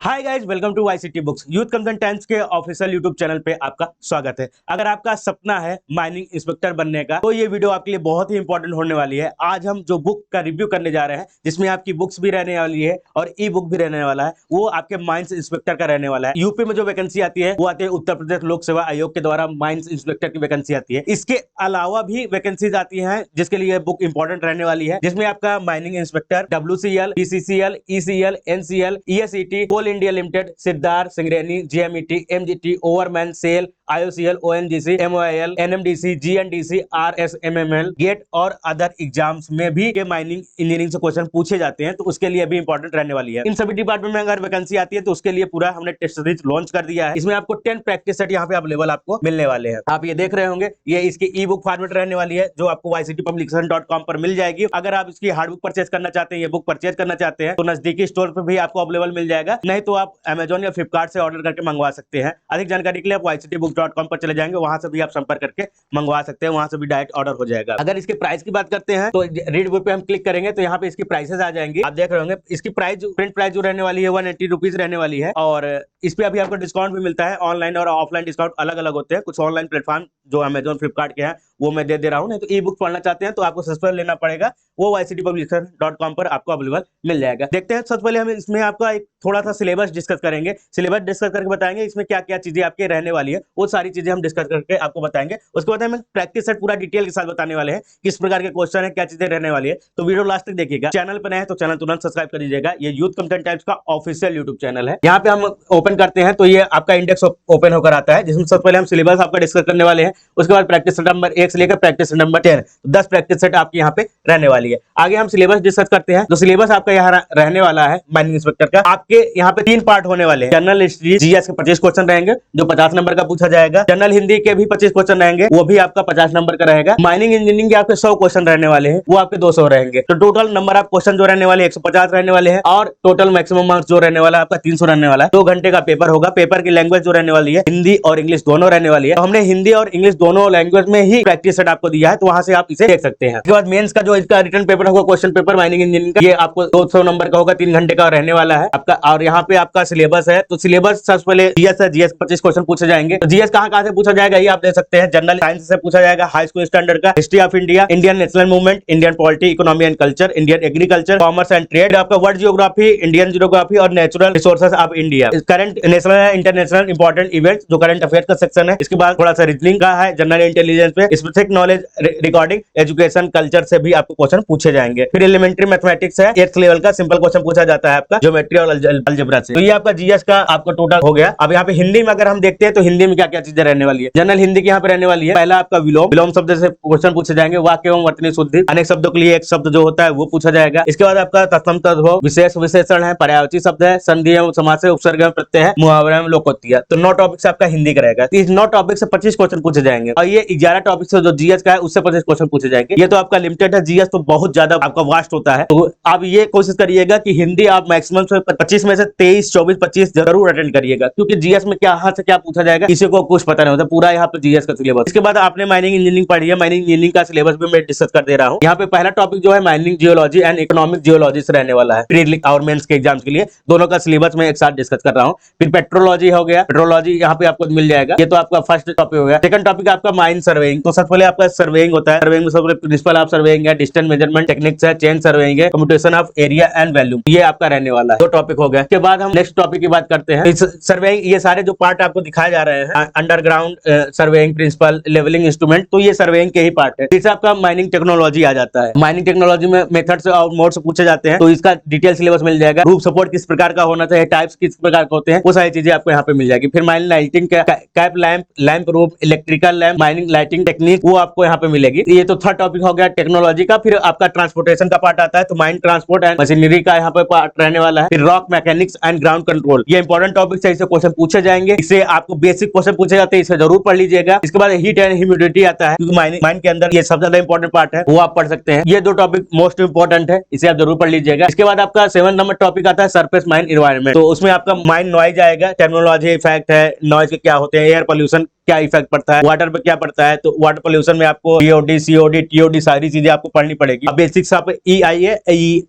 Hi guys, welcome to YCT books. Youth concern times के official YouTube channel पे आपका स्वागत है। अगर आपका सपना है माइनिंग इंस्पेक्टर बनने का तो ये वीडियो आपके लिए बहुत ही इंपॉर्टेंट होने वाली है। आज हम जो बुक का रिव्यू करने जा रहे हैं, जिसमें आपकी बुक्स भी रहने वाली है और ई बुक भी रहने वाला है, वो आपके माइंस इंस्पेक्टर का रहने वाला है। यूपी में जो वैकेंसी आती है वो आती है उत्तर प्रदेश लोक सेवा आयोग के द्वारा माइंस इंस्पेक्टर की वैकेंसी आती है। इसके अलावा भी वैकेंसीज आती है जिसके लिए बुक इंपॉर्टेंट रहने वाली है, जिसमें आपका mining inspector, WCL, PCCL, ECL, NCL, ESET, Coal India Limited, Siddharth, Singareni, GMET, MGT, overman, SAIL, IOCL, ONGC, MOIL, NMDC, GNDC, RSMML, GATE और अदर एग्जाम्स में भी ये माइनिंग इंजीनियरिंग से क्वेश्चन पूछे जाते हैं, तो उसके लिए भी इंपॉर्टेंट रहने वाली है। इन सभी डिपार्टमेंट में अगर वैकेंसी आती है तो उसके लिए पूरा हमने टेस्ट सीरीज लॉन्च कर दिया है। इसमें आपको 10 प्रैक्टिस सेट यहाँ पे अवेलेबल आपको मिलने वाले हैं। आप ये देख रहे होंगे, ये इसकी ई बुक फॉर्मेट रहने वाली है जो आपको yctpublication.com पर मिल जाएगी। अगर आप इसकी हार्ड बुक परचेज करना चाहते हैं, ये बुक परचेज करना चाहते हैं, तो नजदीकी स्टोर पर भी आपको अवेलेबल मिल जाएगा, नहीं तो आप Amazon या फ्लिपकार्ट से ऑर्डर करके मंगवा सकते हैं। अधिक जानकारी के लिए आप yctbook.com पर चले जाएंगे, वहां से भी आप संपर्क करके मंगवा सकते हैं, वहां से भी डायरेक्ट ऑर्डर हो जाएगा। अगर इसके प्राइस की बात करते हैं तो रीड बुक पे हम क्लिक करेंगे तो यहाँ पे इसकी प्राइसेस आ जाएंगी। आप देख रहे होंगे इसकी प्राइस, प्रिंट प्राइस जो रहने वाली है 180 रुपीज रहने वाली है, और इस पे अभी आपको डिस्काउंट भी मिलता है। ऑनलाइन और ऑफलाइन डिस्काउंट अलग अलग होते हैं। कुछ ऑनलाइन प्लेटफॉर्म जो अमेजोन फ्लिपकार्ट के हैं वो मैं दे रहा हूँ, नहीं तो ई बुक पढ़ना चाहते हैं तो आपको सब्सक्राइब लेना पड़ेगा, वो yctpublication.com पर आपको अवेलेबल मिल जाएगा। देखते हैं, सबसे पहले हम इसमें आपका एक थोड़ा सा सिलेबस डिस्कस करेंगे। सिलेबस डिस्कस करके बताएंगे इसमें क्या क्या चीजें आपके रहने वाली है, वो सारी चीजें हम डिस्कस करके आपको बताएंगे। उसके बाद हम प्रैक्टिस सेट पूरा डिटेल के साथ बताने वाले हैं, किस प्रकार के क्वेश्चन है, क्या चीजें रहने वाली है। तो वीडियो लास्ट तक देखिएगा। चैनल पर नए हैं तो चैनल तुरंत सब्सक्राइब कर दीजिएगा। ये यूथ कंटेंट टाइप्स का ऑफिशियल यूट्यूब चैनल है। यहाँ पे हम ओपन करते हैं तो ये आपका इंडेक्स ओपन होकर आता है, जिसमें सबसे पहले हम सिलेबस आपका डिस्कस करने वाले हैं। उसके बाद प्रैक्टिस सेट नंबर 1 से लेकर practice set number 10, 10 practice set आपकी यहाँ पे रहने वाली है। आगे हम सिलेबस डिस्कस करते हैं। तो सिलेबस आपका यहाँ रहने वाला है माइनिंग इंस्पेक्टर का। आपके यहाँ पे 3 पार्ट होने वाले हैं। जनरल हिस्ट्री GS के 25 क्वेश्चन रहेंगे जो 50 नंबर का पूछा जाएगा। जनरल हिंदी के भी 25 क्वेश्चन रहेंगे, वो भी आपका 50 नंबर का रहेगा। माइनिंग इंजीनियरिंग के आपके 100 क्वेश्चन रहने वाले हैं, वो आपके 200 रहेंगे। तो टोटल नंबर ऑफ क्वेश्चन जो रहने वाले 150 रहने वाले हैं, और टोटल मैक्सिमम मार्क्स जो रहने वाला है आपका 300 रहने वाला है। 2 घंटे का पेपर होगा। पेपर की लैंग्वेज जो रहने वाली है हिंदी और इंग्लिश दोनों रहने वाली है। तो हमने हिंदी और इंग्लिश दोनों लैंग्वेज में ही प्रैक्टिस सेट आपको दिया है, तो वहां से आप इसे देख सकते हैं। उसके बाद मेंस का जो इसका रिटन पेपर होगा, क्वेश्चन पेपर माइनिंग इंजीनियरिंग का, ये आपको 200 नंबर का होगा, 3 घंटे का रहने वाला है आपका। और यहाँ पे आपका सिलेबस है, तो सिलेबस सबसे पहले GS है। GS 25 क्वेश्चन पूछे जाएंगे। तो GS कहाँ से पूछा जाएगा ये आप देख सकते हैं। जनरल साइंस से पूछा जाएगा, हाई स्कूल स्टैंडर्ड का, history of India, Indian national movement, Indian polity, economy and culture, Indian agriculture, commerce and trade, आपका वर्ल्ड जियोग्राफी, इंडियन जियोग्राफी और natural resources of India, current national and international important events जो current affairs का section है। इसके बाद थोड़ा सा reasoning का है, जनरल इंटेलिजेंस पे, specific knowledge recording, education, culture से भी आपको क्वेश्चन पूछे जाएंगे। फिर एलिमेंट्री मैथमेटिक्स है, 8th लेवल का सिंपल क्वेश्चन पूछा जाता है आपका ज्योमेट्री और अलजेब्रा से। तो ये आपका GS का आपका टोटल हो गया। अब यहाँ पे हिंदी में अगर हम देखते हैं तो हिंदी में क्या क्या चीजें रहने वाली है। जनरल हिंदी की यहाँ पे रहने वाली है, पहला आपका विलोम, विलोम शब्द से क्वेश्चन पूछे जाएंगे। वाक्य एवं वर्तनी शुद्धि, अनेक शब्दों के लिए एक शब्द जो होता है वो पूछा जाएगा। इसके बाद आपका तत्सम तद्भव, विशेष विशेषण है, पर्यायवाची शब्द है, संधि एवं समास है, उपसर्ग एवं प्रत्यय है, मुहावरा एवं लोकोक्ति है। तो 9 टॉपिक से आपका हिंदी का रहेगा। इस 9 टॉपिक से 25 क्वेश्चन पूछे जाएंगे, और ये 11 टॉपिक से जो GS का है उससे 25 क्वेश्चन पूछे जाएंगे। ये तो आपका लिमिटेड है, GS तो बहुत ज्यादा आपका वास्ट होता है। तो आप ये कोशिश करिएगा कि हिंदी आप मैक्सिमम 25 में से 23, 24, 25 जरूर अटेंड करिएगा, क्योंकि GS में कहाँ से क्या पूछा जाएगा किसी को कुछ पता नहीं होता। पूरा यहाँ पे GS का सिलेबस। इसके बाद आपने माइनिंग इंजीनियरिंग पढ़ी है, माइनिंग इंजीनियरिंग का सिलेबस भी मैं डिस्कस कर दे रहा हूँ। यहाँ पे पहला टॉपिक जो है mining geology and economic geology से रहने वाला है। प्री और मेंस के एग्जाम्स के लिए दोनों का सिलेबस में एक साथ डिस्कस कर रहा हूँ। फिर पेट्रोलॉजी हो गया, पेट्रोलॉजी यहाँ पे आपको मिल जाएगा, ये तो आपका फर्स्ट टॉपिक हो गया। सेकंड टॉपिक आपका माइन सर्वेइंग। तो सबसे पहले आपका सर्वेइंग होता है। सर्वेइंग में सबसे प्रिंसिपल ऑफ सर्वेइंग है, डिस्टेंस मेजरमेंट टेक्निक्स है, चेन सर्वेइंग है, computation of area and value, ये आपका रहने वाला है। 2 टॉपिक हो गया। इसके बाद हम नेक्स्ट टॉपिक की बात करते हैं। सर्वेइंग, ये सारे जो पार्ट आपको दिखाए जा रहे हैं, underground surveying, principle, levelling instrument, तो ये सर्वेइंग के ही पार्ट है। इससे आपका माइनिंग टेक्नोलॉजी आ जाता है। माइनिंग टेक्नोलॉजी में मेथड्स और मोड्स पूछे जाते हैं, तो इसका डिटेल सिलेबस मिल जाएगा। रूफ सपोर्ट किस प्रकार का होना चाहिए, टाइप्स किस प्रकार के होते हैं, वो सारी चीजें आपको यहाँ पे मिल जाएगी। फिर mining lighting, cap lamp, lamp roof, electrical lamp, mining lighting technique, वो आपको यहाँ पे मिलेगी। ये तो थर्ड टॉपिक हो गया टेक्नोलॉजी का। फिर आपका ट्रांसपोर्टेशन का पार्ट आता है, तो माइन ट्रांसपोर्ट एंड मशीनरी का यहाँ पे पार्ट रहने वाला है। फिर rock mechanics and ground control, ये इंपॉर्टेंट टॉपिक है, इससे क्वेश्चन पूछे जाएंगे। इससे आपको बेसिक क्वेश्चन पूछे जाते हैं, इसे जरूर पढ़ लीजिएगा। इसके बाद हीट एंड ह्यूमिडिटी आता है, क्योंकि माइन के अंदर ये सबसे ज्यादा इंपॉर्टेंट पार्ट है, वो आप पढ़ सकते हैं। ये 2 टॉपिक मोस्ट इंपॉर्टेंट है, इसे आप जरूर पढ़ लीजिएगा। इसके बाद आपका 7 नंबर टॉपिक आता है सरफेस माइन एनवायरनमेंट। तो उसमें आपका माइन नॉइज आएगा, टेक्नोलॉजी इफेक्ट है, नॉइज के क्या होते हैं, एयर पोल्यूशन क्या इफेक्ट पड़ता है, वाटर पे क्या पड़ता है, तो वाटर पोल्यूशन में आपको बीओडी, सीओडी, टीओडी सारी चीजें आपको पढ़नी पड़ेगी। अब बेसिक्स आप EIA,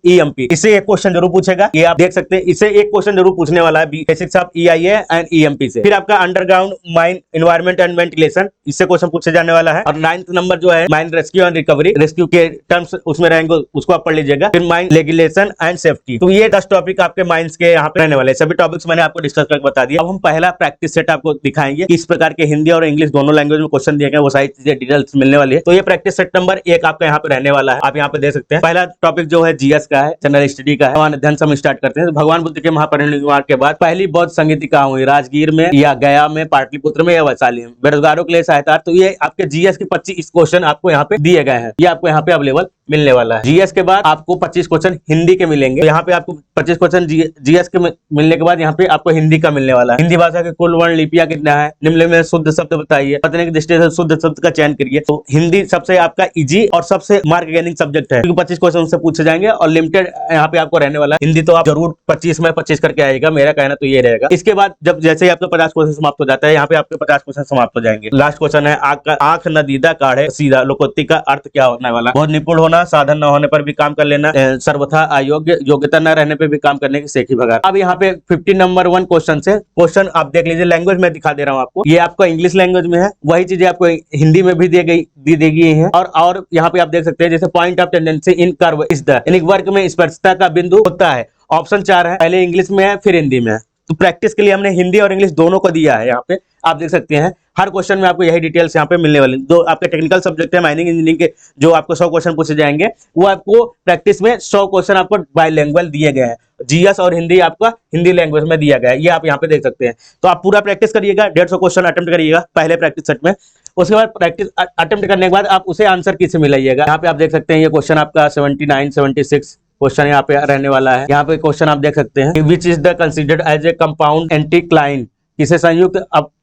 EMP, इससे एक क्वेश्चन जरूर पूछेगा, ये आप देख सकते हैं, इससे एक क्वेश्चन जरूर पूछने वाला है basics of EIA and EMP से। फिर आपका underground mine environment and ventilation, इससे क्वेश्चन पूछे जाने वाला है। और 9th नंबर जो है mine rescue and recovery, rescue के टर्म्स उसमें रहेंगे, उसको आप पढ़ लीजिएगा। फिर माइन रेगुलेशन एंड सेफ्टी, तो ये 10 टॉपिक आपके माइंस के यहाँ पे रहने वाले। सभी टॉपिक्स मैंने आपको डिस्कस करके बता दिया। अब हम पहला प्रैक्टिस सेट आपको दिखाएंगे, इस प्रकार के हिंदी और इंग्लिश दोनों लैंग्वेज में क्वेश्चन दिए गए, वो सारी चीजें डिटेल्स मिलने वाली है। तो ये प्रैक्टिस सेट नंबर 1 आपका यहाँ पे रहने वाला है, आप यहाँ पे देख सकते हैं। पहला टॉपिक जो है GS का है, जनरल स्टडी का है। अध्ययन हम स्टार्ट करते हैं। भगवान बुद्ध के महापरिनिर्वाण के बाद पहली बौद्ध संगीति कहाँ हुई, राजगीर में या गया में, पाटलिपुत्र में या वैशाली में। बेरोजगारों के लिए सहायता, तो ये आपके GS के 25 क्वेश्चन आपको यहाँ पे दिए गए हैं, ये आपको यहाँ पे अवेलेबल मिलने वाला है। GS के बाद आपको 25 क्वेश्चन हिंदी के मिलेंगे, तो यहाँ पे आपको 25 क्वेश्चन GS के मिलने के बाद यहाँ पे आपको हिंदी का मिलने वाला है। हिंदी भाषा के कुल वर्ण लिपियां कितना है, निम्न में शुद्ध शब्द बताइए, पढ़ने की दृष्टि से शुद्ध शब्द का चयन करिए। तो हिंदी सबसे आपका इजी और सबसे मार्क गेनिंग सब्जेक्ट है, क्योंकि 25 क्वेश्चन उससे पूछे जाएंगे और लिमिटेड यहाँ पे आपको रहने वाला है। हिंदी तो आप जरूर 25 में 25 करके आएगा, मेरा कहना तो ये रहेगा। इसके बाद जब जैसे ही आपका 50 क्वेश्चन समाप्त हो जाता है, यहाँ पे आपके 50 क्वेश्चन समाप्त हो जाएंगे। लास्ट क्वेश्चन है आंख न दीदा काढ़े सीधा, लोकोक्ति का अर्थ क्या होने वाला। बहुत निपुण होना, साधन न होने पर भी काम कर लेना, सर्वथा अयोग्य, योग्यता न रहने पर भी काम करने की सेखी भगार। अब यहाँ पे 50 नंबर 1 क्वेश्चन से क्वेश्चन आप देख लीजिए। लैंग्वेज में दिखा दे रहा हूँ आपको, ये आपका इंग्लिश लैंग्वेज में है, वही चीजें आपको हिंदी में भी दी गई है। और यहाँ पे आप देख सकते हैं, जैसे point of tendency in curve is the, यानी वर्ग में स्पर्शता का बिंदु होता है। ऑप्शन 4 है, पहले इंग्लिश में है फिर हिंदी में है। तो प्रैक्टिस के लिए हमने हिंदी और इंग्लिश दोनों को दिया है। यहाँ पे आप देख सकते हैं, हर क्वेश्चन में आपको यही डिटेल्स यहाँ पे मिलने वाले। दो आपके टेक्निकल सब्जेक्ट है, माइनिंग इंजीनियरिंग के, जो आपको 100 क्वेश्चन पूछे जाएंगे, वो आपको प्रैक्टिस में 100 क्वेश्चन आपको बाइलिंगुअल दिए गए हैं। GS और हिंदी आपका हिंदी लैंग्वेज में दिया गया है, ये आप यहाँ पे देख सकते हैं। तो आप पूरा प्रैक्टिस करिएगा, 150 क्वेश्चन अटेम्प्ट करिएगा पहले प्रैक्टिस सेट में। उसके बाद प्रैक्टिस अटेम्प्ट करने के बाद आप उसे आंसर किससे मिलाइएगा। यहाँ पे आप देख सकते हैं, ये क्वेश्चन आपका 79, 76 क्वेश्चन यहाँ पे रहने वाला है। यहाँ पे क्वेश्चन आप देख सकते हैं, which is the considered as a compound anticline, किसे संयुक्त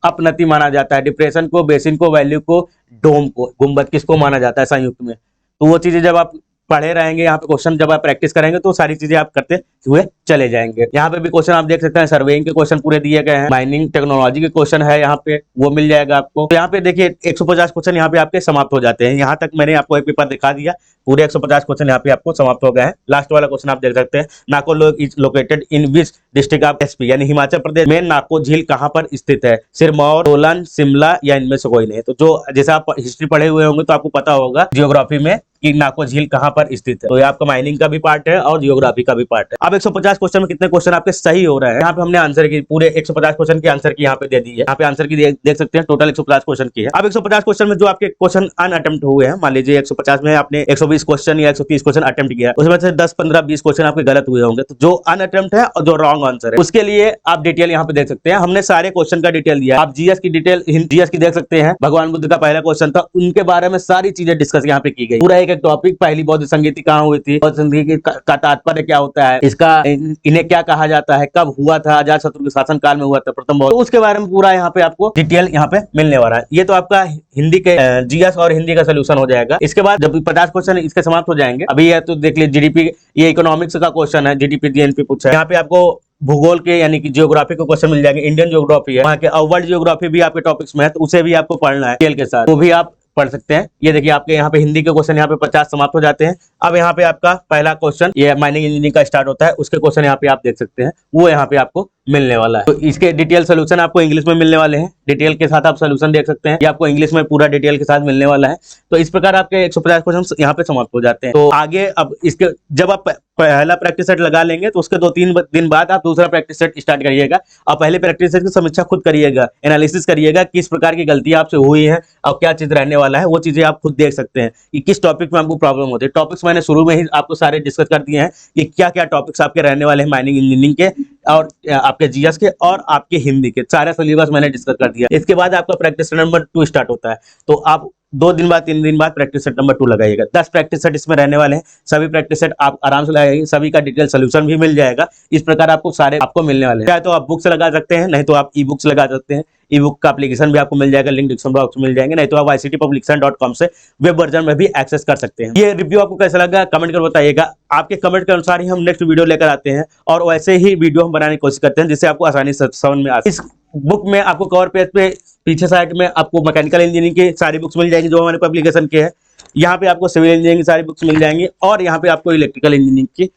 अपनति माना जाता है। डिप्रेशन को, बेसिन को, वैल्यू को, डोम को, गुंबद किसको माना जाता है संयुक्त में। तो वो चीजें जब आप पढ़े रहेंगे, यहाँ पे क्वेश्चन जब आप प्रैक्टिस करेंगे तो सारी चीजें आप करते हुए चले जाएंगे। यहाँ पे भी क्वेश्चन आप देख सकते हैं, सर्वेइंग के क्वेश्चन पूरे दिए गए हैं, माइनिंग टेक्नोलॉजी के क्वेश्चन है यहाँ पे, वो मिल जाएगा आपको। तो यहाँ पे देखिए 150 क्वेश्चन यहाँ पे आपके समाप्त हो जाते हैं। यहाँ तक मैंने आपको एक पेपर दिखा दिया, पूरे 150 क्वेश्चन यहाँ पे आपको समाप्त हो गए हैं। लास्ट वाला क्वेश्चन आप देख सकते हैं, Nako is located in which district of SP, यानी हिमाचल प्रदेश में नाको झील कहाँ पर स्थित है। सिरमौर, सोलन, शिमला या इनमें से कोई नहीं। तो जो जैसे आप हिस्ट्री पढ़े हुए होंगे तो आपको पता होगा जियोग्राफी में कि नाको झील कहाँ पर स्थित है। तो ये आपका माइनिंग का भी पार्ट है और जियोग्राफी का भी पार्ट है। अब 150 क्वेश्चन में कितने क्वेश्चन आपके सही हो रहे हैं, यहाँ पे हमने आंसर की पूरे 150 क्वेश्चन की आंसर की यहाँ पे दे दी है। यहाँ पे आंसर की देख सकते हैं, टोटल 150 क्वेश्चन की है। अब 150 क्वेश्चन में जो आपके क्वेश्चन अनअटेम्प्ट हुए हैं, मान लीजिए 150 में आपने 120 क्वेश्चन या 130 क्वेश्चन अटेम्प्ट किया, उसमें से 10, 15, 20 क्वेश्चन आपके गलत हुए होंगे। तो जो अनअटेम्प्ट है और जो रॉन्ग आंसर है, उसके लिए आप डिटेल यहाँ पे देख सकते हैं। हमने सारे क्वेश्चन का डिटेल दिया। आप GS की डिटेल, GS की देख सकते हैं। भगवान बुद्ध का पहला क्वेश्चन था, उनके बारे में सारी चीजें डिस्कस यहाँ पे की गई। पूरा एक टॉपिक, पहली बौद्ध संगीति कहाँ हुई थी, बौद्ध संगीति का तात्पर्य क्या होता है, इसका इन्हें क्या कहा जाता है, कब हुआ था, अजात शत्रु के शासन काल में हुआ था प्रथम बौद्ध, तो उसके बारे में पूरा यहाँ पे आपको डिटेल यहाँ पे मिलने वाला है। ये तो आपका हिंदी के GS और हिंदी का सोल्यूशन हो जाएगा। इसके बाद जब 50 क्वेश्चन इसके समाप्त हो जाएंगे, अभी ये तो देख लीजिए GDP, ये इकोनॉमिक्स का क्वेश्चन है, GDP GNP पूछा है। यहाँ पे आपको भूगोल के यानी कि जियोग्राफी को क्वेश्चन मिल जाएंगे। इंडियन जियोग्राफी है, वहाँ के वर्ल्ड जियोग्राफी भी आपके टॉपिक्स में है, तो उसे भी आपको पढ़ना है डिटेल के साथ, वो भी आप पढ़ सकते हैं। ये देखिए आपके यहाँ पे हिंदी के क्वेश्चन यहाँ पे 50 समाप्त हो जाते हैं। अब यहाँ पे आपका पहला क्वेश्चन ये माइनिंग इंजीनियरिंग का स्टार्ट होता है, उसके क्वेश्चन यहाँ पे आप देख सकते हैं, वो यहाँ पे आपको मिलने वाला है। तो इसके डिटेल सोल्यूशन आपको इंग्लिश में मिलने वाले हैं, डिटेल के साथ आप सोल्यूशन देख सकते हैं। ये आपको इंग्लिश में पूरा डिटेल के साथ मिलने वाला है। तो इस प्रकार आपके 150 क्वेश्चन यहाँ पे समाप्त हो जाते हैं। तो आगे अब इसके जब आप पहला प्रैक्टिस सेट लगा लेंगे, तो उसके 2-3 दिन बाद आप दूसरा प्रैक्टिस सेट स्टार्ट करिएगा और पहले प्रैक्टिस सेट की समीक्षा खुद करिएगा, एनालिसिस करिएगा, किस प्रकार की गलती आपसे हुई है और क्या चीज रहने वाला है, वो चीजें आप खुद देख सकते हैं कि किस टॉपिक में आपको प्रॉब्लम होती है। टॉपिक्स मैंने शुरू में ही आपको सारे डिस्कस कर दिए हैं कि क्या क्या टॉपिक्स आपके रहने वाले हैं माइनिंग इंजीनियरिंग के और आपके GS के और आपके हिंदी के, सारे सिलेबस मैंने डिस्कस कर दिया। इसके बाद आपका प्रैक्टिस नंबर 2 स्टार्ट होता है। तो आप 2 दिन बाद 3 दिन बाद प्रैक्टिस सेट नंबर 2 लगाइएगा। 10 प्रैक्टिस सेट इसमें रहने वाले हैं। सभी प्रैक्टिस सेट आप आराम से लगाइए, सभी का डिटेल सोल्यूशन भी मिल जाएगा। इस प्रकार आपको सारे आपको मिलने वाले हैं। चाहे तो आप बुक से लगा सकते हैं, नहीं तो आप ई-बुक्स लगा सकते हैं। ई-बुक का एप्लीकेशन भी आपको मिल जाएगा, लिंक डिस्क्रिप्शन बॉक्स में मिल जाएंगे, नहीं तो आप ictpublication.com से वेब वर्जन में भी एक्सेस कर सकते हैं। ये रिव्यू आपको कैसा लगा कमेंट कर बताइएगा। आपके कमेंट के अनुसार ही हम नेक्स्ट वीडियो लेकर आते हैं और वैसे ही वीडियो हम बनाने की कोशिश करते हैं जिससे आपको आसानी से समझ में आ। इस बुक में आपको कवर पेज पे पीछे साइड में आपको मैकेनिकल इंजीनियरिंग की सारी बुक्स मिल जाएंगी जो हमारे पब्लिकेशन के है। यहाँ पे आपको सिविल इंजीनियरिंग की सारी बुक्स मिल जाएंगी और यहाँ पे आपको इलेक्ट्रिकल इंजीनियरिंग की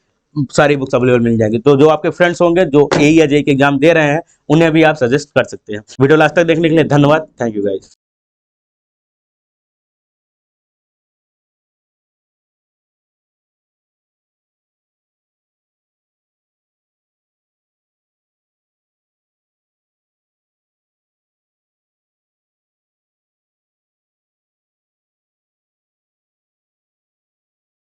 सारी बुक्स अवेलेबल मिल जाएंगी। तो जो आपके फ्रेंड्स होंगे जो एई या जेईई के एग्जाम दे रहे हैं उन्हें भी आप सजेस्ट कर सकते हैं। वीडियो लास्ट तक देखने के लिए धन्यवाद। Thank you guys.